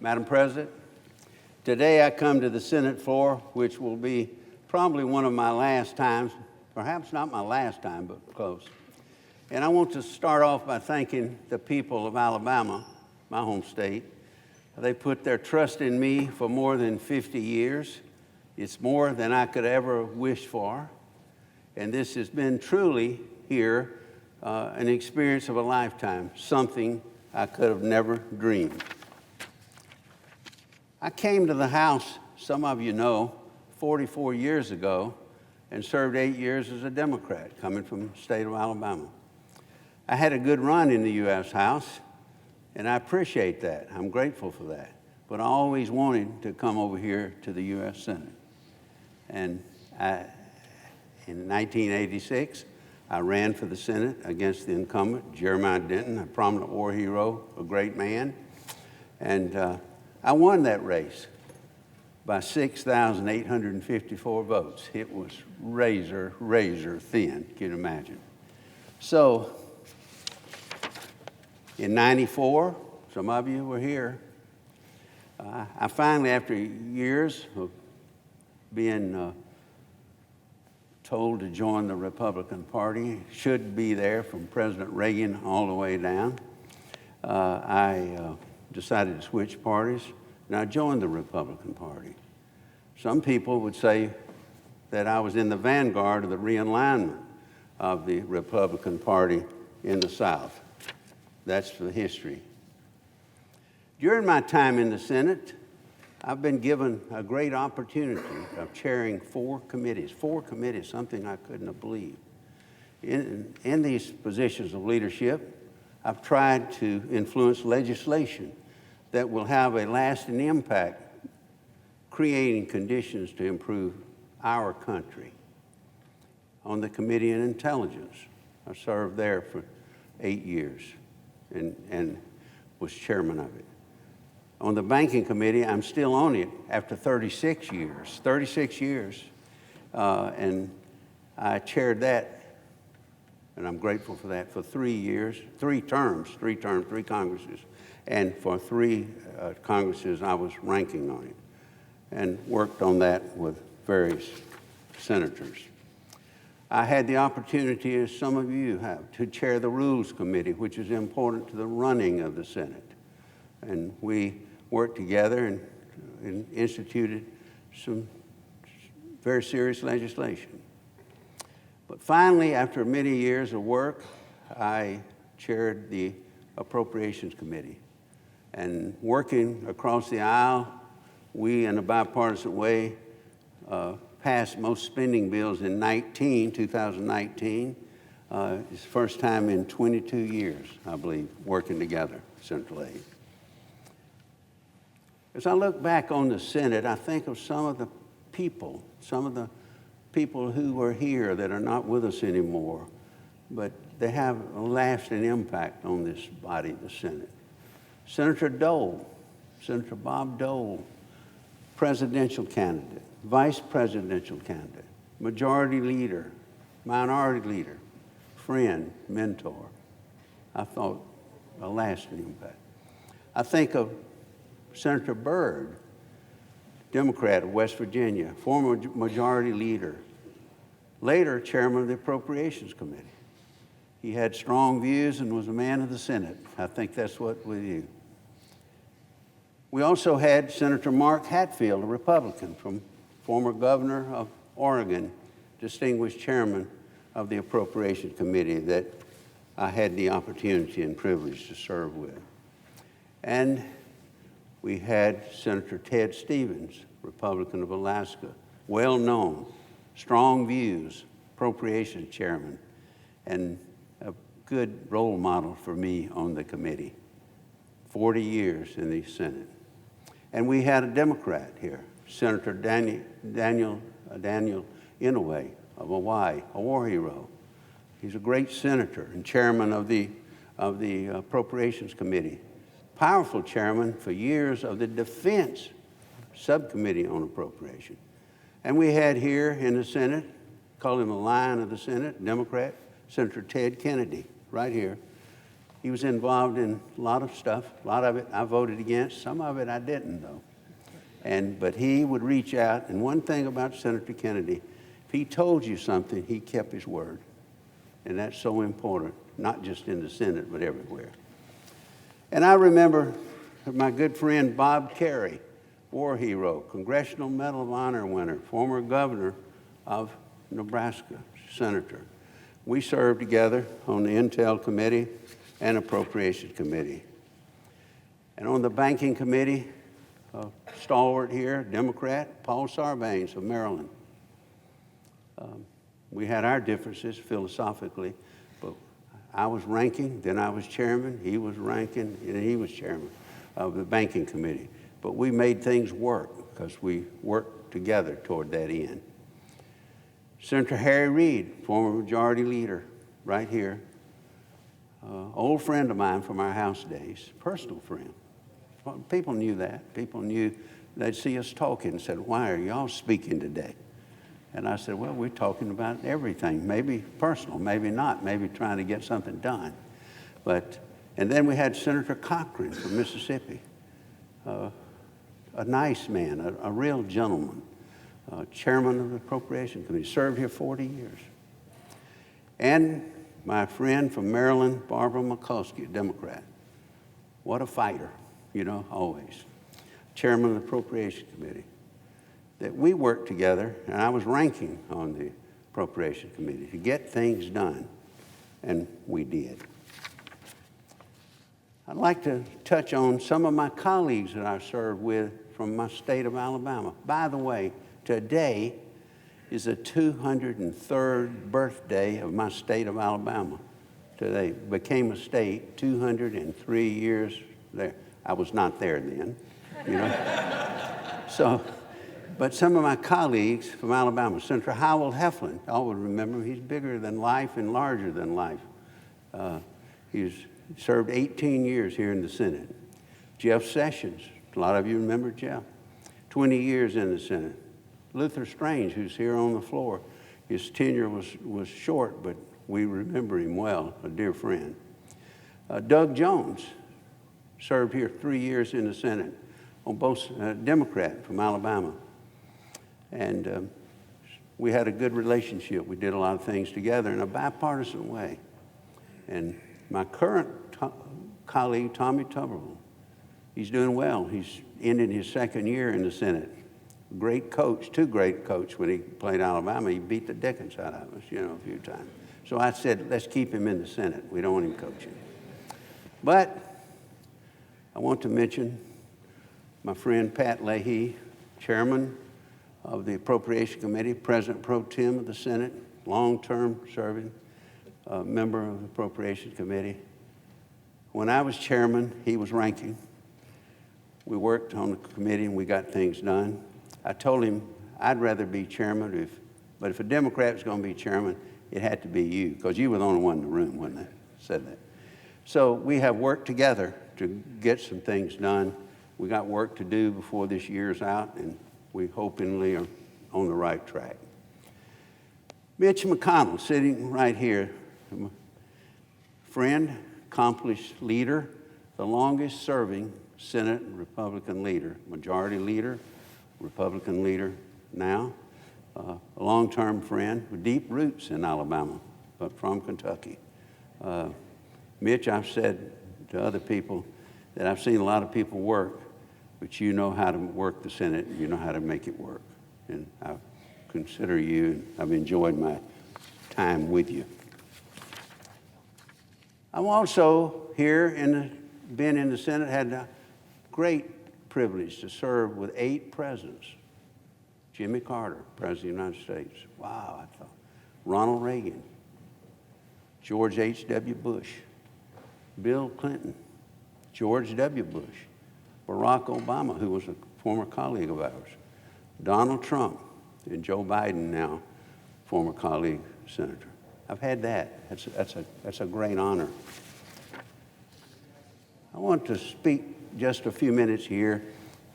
Madam President, today I come to the Senate floor, which will be probably one of my last times, perhaps not my last time, but close. And I want to start off by thanking the people of Alabama, my home state. They put their trust in me for more than 50 years. It's more than I could ever wish for. And this has been truly here an experience of a lifetime, something I could have never dreamed. I came to the House, some of you know, 44 years ago and served 8 years as a Democrat coming from the state of Alabama. I had a good run in the U.S. House, and I appreciate that. I'm grateful for that. But I always wanted to come over here to the U.S. Senate. And in 1986, I ran for the Senate against the incumbent, Jeremiah Denton, a prominent war hero, a great man. And I won that race by 6,854 votes. It was razor thin, you can imagine. So, in 94, some of you were here, I finally, after years of being told to join the Republican Party, should be there from President Reagan all the way down, I decided to switch parties, and I joined the Republican Party. Some people would say that I was in the vanguard of the realignment of the Republican Party in the South. That's the history. During my time in the Senate, I've been given a great opportunity of chairing four committees, something I couldn't have believed. In these positions of leadership, I've tried to influence legislation that will have a lasting impact, creating conditions to improve our country. On the Committee on Intelligence, I served there for 8 years and was chairman of it. On the Banking Committee, I'm still on it after 36 years. And I chaired that, and I'm grateful for that, for 3 years, three Congresses. And for three Congresses, I was ranking on it and worked on that with various senators. I had the opportunity, as some of you have, to chair the Rules Committee, which is important to the running of the Senate. And we worked together and instituted some very serious legislation. But finally, after many years of work, I chaired the Appropriations Committee. And working across the aisle, we, in a bipartisan way, passed most spending bills in 2019. It's the first time in 22 years, I believe, working together, Central Aid. As I look back on the Senate, I think of some of the people who were here that are not with us anymore, but they have a lasting impact on this body, the Senate. Senator Bob Dole, presidential candidate, vice presidential candidate, majority leader, minority leader, friend, mentor. I thought a lasting impact. I think of Senator Byrd, Democrat of West Virginia, former majority leader, later chairman of the Appropriations Committee. He had strong views and was a man of the Senate. I think that's what we do. We also had Senator Mark Hatfield, a Republican, former governor of Oregon, distinguished chairman of the Appropriations Committee that I had the opportunity and privilege to serve with. And we had Senator Ted Stevens, Republican of Alaska, well-known, strong views, appropriations chairman, and a good role model for me on the committee. 40 years in the Senate. And we had a Democrat here, Senator Daniel Inouye of Hawaii, a war hero. He's a great senator and chairman of the Appropriations Committee. Powerful chairman for years of the Defense Subcommittee on Appropriation. And we had here in the Senate, call him a lion of the Senate, Democrat, Senator Ted Kennedy, right here. He was involved in a lot of stuff. A lot of it I voted against. Some of it I didn't, though. But he would reach out. And one thing about Senator Kennedy, if he told you something, he kept his word. And that's so important, not just in the Senate, but everywhere. And I remember my good friend Bob Kerrey, war hero, Congressional Medal of Honor winner, former governor of Nebraska, senator. We served together on the Intel Committee and Appropriations Committee. And on the Banking Committee, a stalwart here, Democrat, Paul Sarbanes of Maryland. We had our differences philosophically, but I was ranking, then I was chairman, he was ranking, and he was chairman of the Banking Committee. But we made things work because we worked together toward that end. Senator Harry Reid, former majority leader, right here, old friend of mine from our House days, personal friend. People knew that. People knew they'd see us talking and said, "Why are y'all speaking today?" And I said, "Well, we're talking about everything, maybe personal, maybe not, maybe trying to get something done." And then we had Senator Cochran from Mississippi, a nice man, a real gentleman, chairman of the Appropriations Committee, served here 40 years. And my friend from Maryland, Barbara McCoskey, a Democrat. What a fighter, always. Chairman of the Appropriations Committee. That we worked together, and I was ranking on the Appropriations Committee to get things done, and we did. I'd like to touch on some of my colleagues that I served with from my state of Alabama. By the way, today is the 203rd birthday of my state of Alabama. Today became a state 203 years there. I was not there then, But some of my colleagues from Alabama, Senator Howell Heflin, y'all would remember, he's bigger than life and larger than life. He's served 18 years here in the Senate. Jeff Sessions, a lot of you remember Jeff, 20 years in the Senate. Luther Strange, who's here on the floor, his tenure was short, but we remember him well, a dear friend. Doug Jones served here 3 years in the Senate, on both Democrat from Alabama. And we had a good relationship. We did a lot of things together in a bipartisan way. And my current colleague, Tommy Tuberville, he's doing well. He's ended his second year in the Senate. Great coach, too great coach when he played Alabama. He beat the dickens out of us, a few times. So I said, let's keep him in the Senate. We don't want him coaching. But I want to mention my friend Pat Leahy, chairman of the Appropriations Committee, President Pro Tem of the Senate, long-term serving member of the Appropriations Committee. When I was chairman, he was ranking. We worked on the committee and we got things done. I told him I'd rather be chairman, but if a Democrat was going to be chairman, it had to be you, because you were the only one in the room when they said that. So we have worked together to get some things done. We got work to do before this year's out, and we hopefully are on the right track. Mitch McConnell, sitting right here, friend, accomplished leader, the longest serving Senate Republican leader, majority leader, Republican leader now, a long-term friend with deep roots in Alabama, but from Kentucky. Mitch, I've said to other people that I've seen a lot of people work, but you know how to work the Senate, you know how to make it work. And I consider you, and I've enjoyed my time with you. I'm also here, been in the Senate, had the great privilege to serve with 8 presidents. Jimmy Carter, President of the United States. Wow, I thought. Ronald Reagan, George H.W. Bush, Bill Clinton, George W. Bush, Barack Obama, who was a former colleague of ours, Donald Trump, and Joe Biden now, former colleague, senator. I've had that. That's a great honor. I want to speak just a few minutes here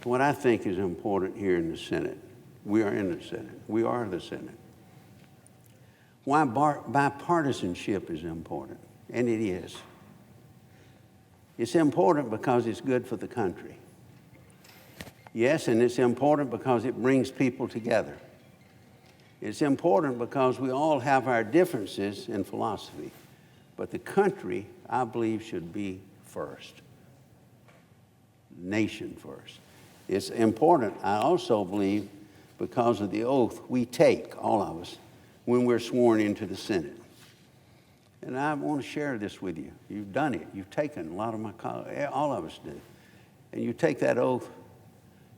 to what I think is important here in the Senate. We are in the Senate. We are the Senate. Why bipartisanship is important, and it is. It's important because it's good for the country. Yes, and it's important because it brings people together. It's important because we all have our differences in philosophy, but the country, I believe, should be first. Nation first. It's important, I also believe, because of the oath we take, all of us, when we're sworn into the Senate. And I want to share this with you. You've done it. You've taken, a lot of my colleagues, all of us do. And you take that oath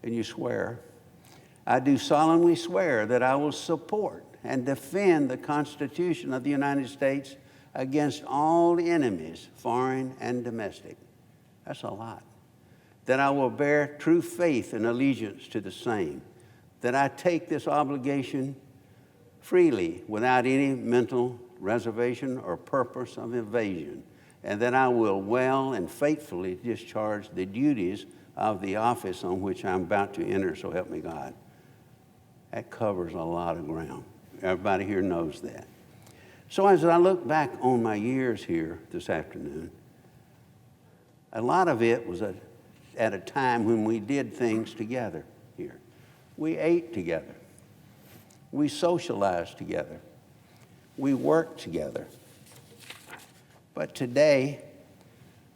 and you swear, I do solemnly swear that I will support and defend the Constitution of the United States against all enemies, foreign and domestic. That's a lot. That I will bear true faith and allegiance to the same. That I take this obligation freely without any mental reservation or purpose of evasion. And that I will well and faithfully discharge the duties of the office on which I'm about to enter, so help me God. That covers a lot of ground. Everybody here knows that. So as I look back on my years here this afternoon, a lot of it was at a time when we did things together here. We ate together. We socialized together. We worked together. But today,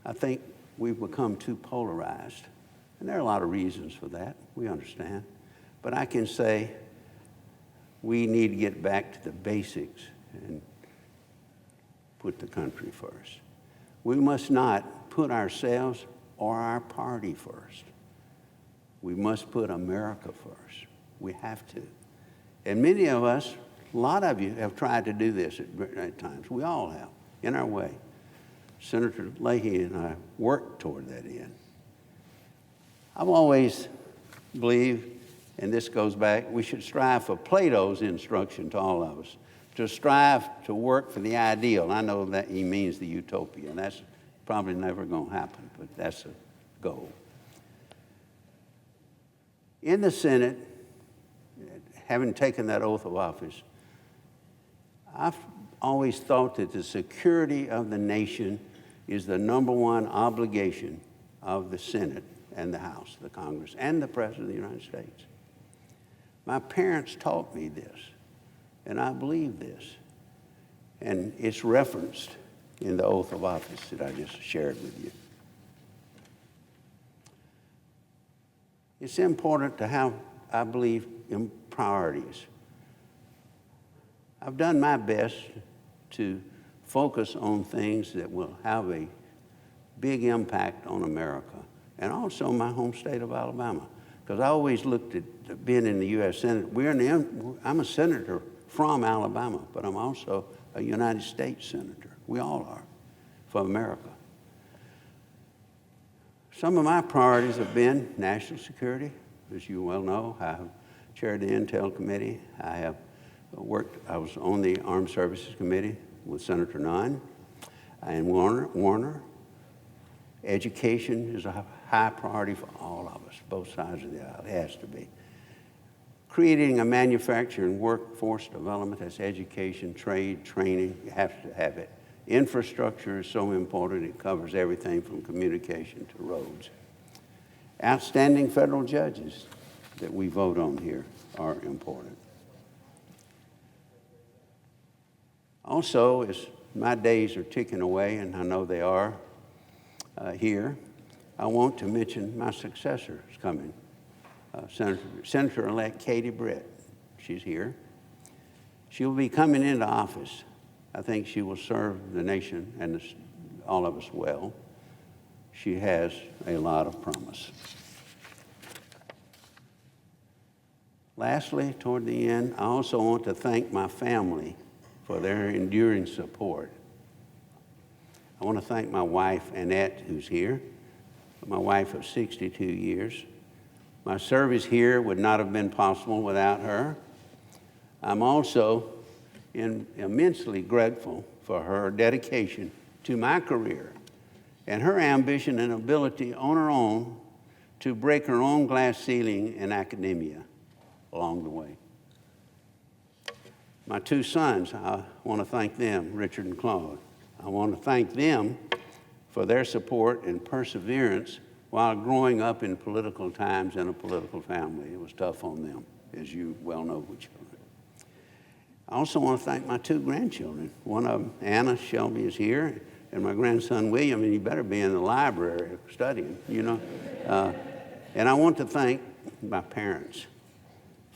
I think we've become too polarized. And there are a lot of reasons for that. We understand. But I can say we need to get back to the basics and put the country first. We must not put ourselves or our party first. We must put America first. We have to. And many of us, a lot of you have tried to do this at times. We all have, in our way. Senator Leahy and I worked toward that end. I've always believed, and this goes back, we should strive for Plato's instruction to all of us, to strive to work for the ideal. I know that he means the utopia, and that's probably never going to happen, but that's a goal. In the Senate, having taken that oath of office, I've always thought that the security of the nation is the number one obligation of the Senate and the House, the Congress, and the President of the United States. My parents taught me this, and I believe this. And it's referenced in the oath of office that I just shared with you. It's important to have, I believe, priorities. I've done my best to focus on things that will have a big impact on America, and also my home state of Alabama, because I always looked at being in the U.S. Senate. I'm a senator from Alabama, but I'm also a United States senator. We all are, for America. Some of my priorities have been national security. As you well know, I have chaired the Intel Committee. I was on the Armed Services Committee with Senator Nunn and Warner. Education is a high priority for all of us, both sides of the aisle. It has to be. Creating a manufacturing workforce development, that's education, trade, training, you have to have it. Infrastructure is so important, it covers everything from communication to roads. Outstanding federal judges that we vote on here are important. Also, as my days are ticking away, and I know they are here, I want to mention my successor is coming, Senator-elect Katie Britt. She's here. She'll be coming into office. I think she will serve the nation and all of us well. She has a lot of promise. Lastly, toward the end, I also want to thank my family for their enduring support. I want to thank my wife, Annette, who's here, my wife of 62 years. My service here would not have been possible without her. I'm also immensely grateful for her dedication to my career and her ambition and ability on her own to break her own glass ceiling in academia along the way. My two sons, I want to thank them, Richard and Claude. I want to thank them for their support and perseverance while growing up in political times in a political family. It was tough on them, as you well know, with children. I also want to thank my two grandchildren. One of them, Anna Shelby, is here, and my grandson, William, and he better be in the library studying, you know. And I want to thank my parents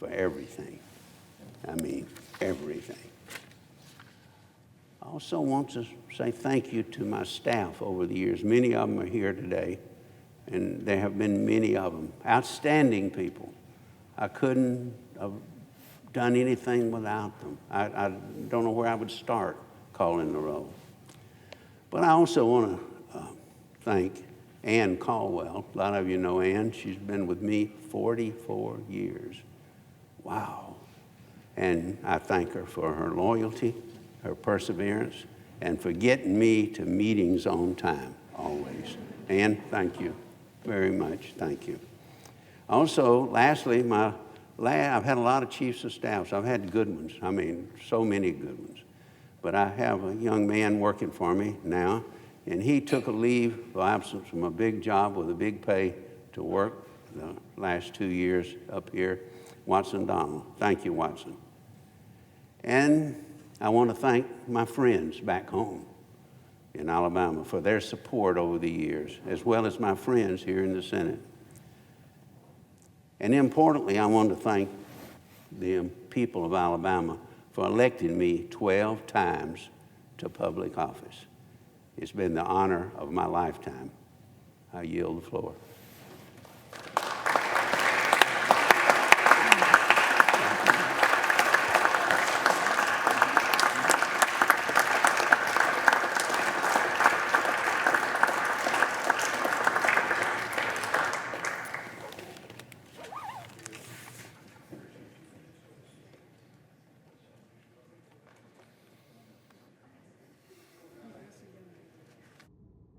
for everything. I mean, everything. I also want to say thank you to my staff over the years. Many of them are here today, and there have been many of them. Outstanding people. I couldn't have done anything without them. I don't know where I would start calling the roll. But I also want to thank Ann Caldwell. A lot of you know Ann. She's been with me 44 years. Wow. And I thank her for her loyalty, her perseverance, and for getting me to meetings on time, always. Ann, thank you very much. Thank you. Also, lastly, I've had a lot of chiefs of staffs. I've had good ones. I mean, so many good ones. But I have a young man working for me now, and he took a leave of absence from a big job with a big pay to work the last 2 years up here, Watson Donald. Thank you, Watson. And I want to thank my friends back home in Alabama for their support over the years, as well as my friends here in the Senate. And importantly, I want to thank the people of Alabama for electing me 12 times to public office. It's been the honor of my lifetime. I yield the floor.